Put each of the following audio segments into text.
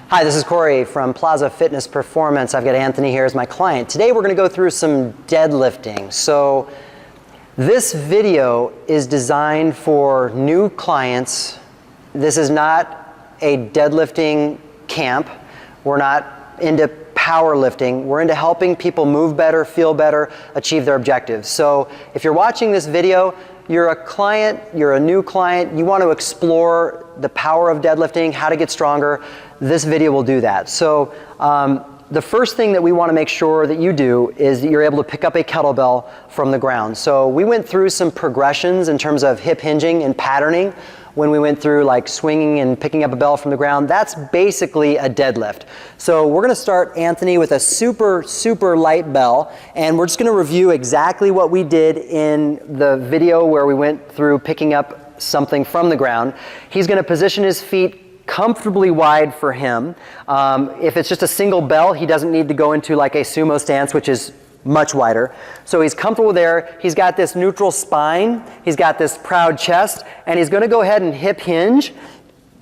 Hi, this is Corey from Plaza Fitness Performance. I've got Anthony here as my client. Today we're going to go through some deadlifting. So this video is designed for new clients. This is not a deadlifting camp. We're not into powerlifting. We're into helping people move better, feel better, achieve their objectives. So if you're watching this video, you're a client, you're a new client, you want to explore the power of deadlifting, how to get stronger, this video will do that. So the first thing that we want to make sure that you do is that you're able to pick up a kettlebell from the ground. So we went through some progressions in terms of hip hinging and patterning when we went through like swinging and picking up a bell from the ground. That's basically a deadlift. So we're going to start, Anthony, with a super light bell, and we're just going to review exactly what we did in the video where we went through picking up something from the ground. He's going to position his feet comfortably wide for him. If it's just a single bell, he doesn't need to go into like a sumo stance, which is much wider. So he's comfortable there. He's got this neutral spine. He's got this proud chest, and he's going to go ahead and hip hinge,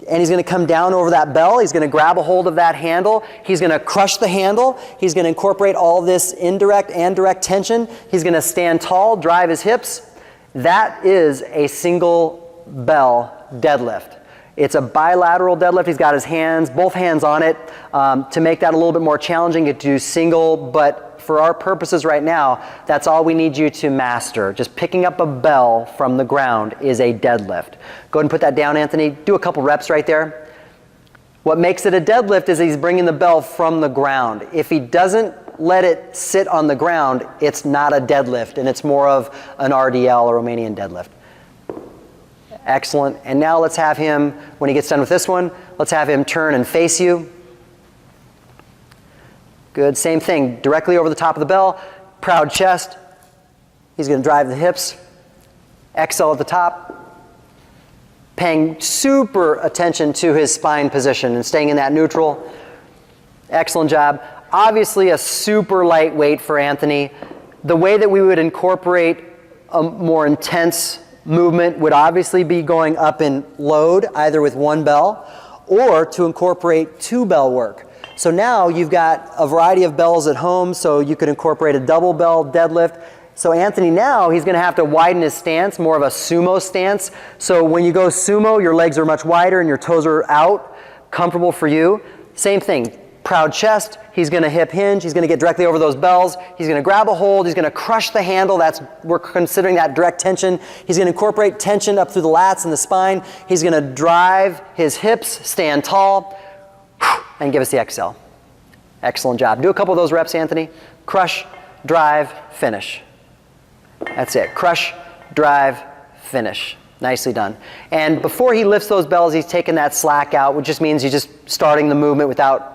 and he's going to come down over that bell. He's going to grab a hold of that handle. He's going to crush the handle. He's going to incorporate all this indirect and direct tension. He's going to stand tall, drive his hips. That is a single bell deadlift. It's a bilateral deadlift. He's got his hands, both hands on it. To make that a little bit more challenging, you do single, but for our purposes right now, that's all we need you to master. Just picking up a bell from the ground is a deadlift. Go ahead and put that down, Anthony. Do a couple reps right there. What makes it a deadlift is he's bringing the bell from the ground. If he doesn't let it sit on the ground, it's not a deadlift, and it's more of an RDL, a Romanian deadlift. Excellent. And now let's have him, when he gets done with this one, let's have him turn and face you. Good. Same thing. Directly over the top of the bell. Proud chest. He's going to drive the hips. Exhale at the top. Paying super attention to his spine position and staying in that neutral. Excellent job. Obviously a super light weight for Anthony. The way that we would incorporate a more intense movement would obviously be going up in load, either with one bell or to incorporate two bell work. So now you've got a variety of bells at home, so you could incorporate a double bell deadlift. So Anthony now, he's going to have to widen his stance, more of a sumo stance. So when you go sumo, your legs are much wider and your toes are out, comfortable for you. Same thing, proud chest. He's going to hip hinge. He's going to get directly over those bells. He's going to grab a hold. He's going to crush the handle. We're considering that direct tension. He's going to incorporate tension up through the lats and the spine. He's going to drive his hips, stand tall, and give us the exhale. Excellent job. Do a couple of those reps, Anthony. Crush, drive, finish. That's it. Crush, drive, finish. Nicely done. And before he lifts those bells, he's taking that slack out, which just means he's just starting the movement without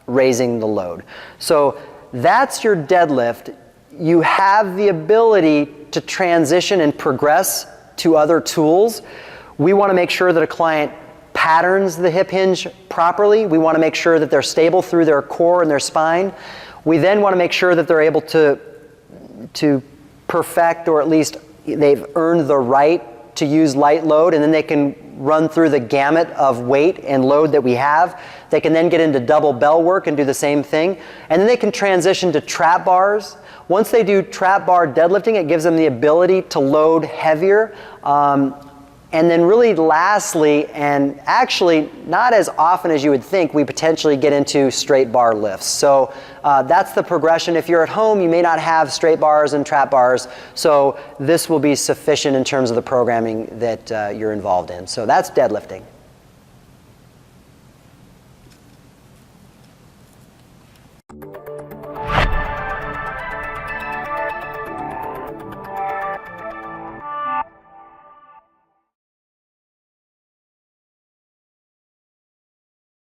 raising the load. So that's your deadlift. You have the ability to transition and progress to other tools. We want to make sure that a client patterns the hip hinge properly. We want to make sure that they're stable through their core and their spine. We then want to make sure that they're able to perfect, or at least they've earned the right to use light load, and then they can run through the gamut of weight and load that we have. They can then get into double bell work and do the same thing. And then they can transition to trap bars. Once they do trap bar deadlifting, it gives them the ability to load heavier. And then really lastly, and actually not as often as you would think, we potentially get into straight bar lifts. So that's the progression. If you're at home, you may not have straight bars and trap bars. So this will be sufficient in terms of the programming that you're involved in. So that's deadlifting.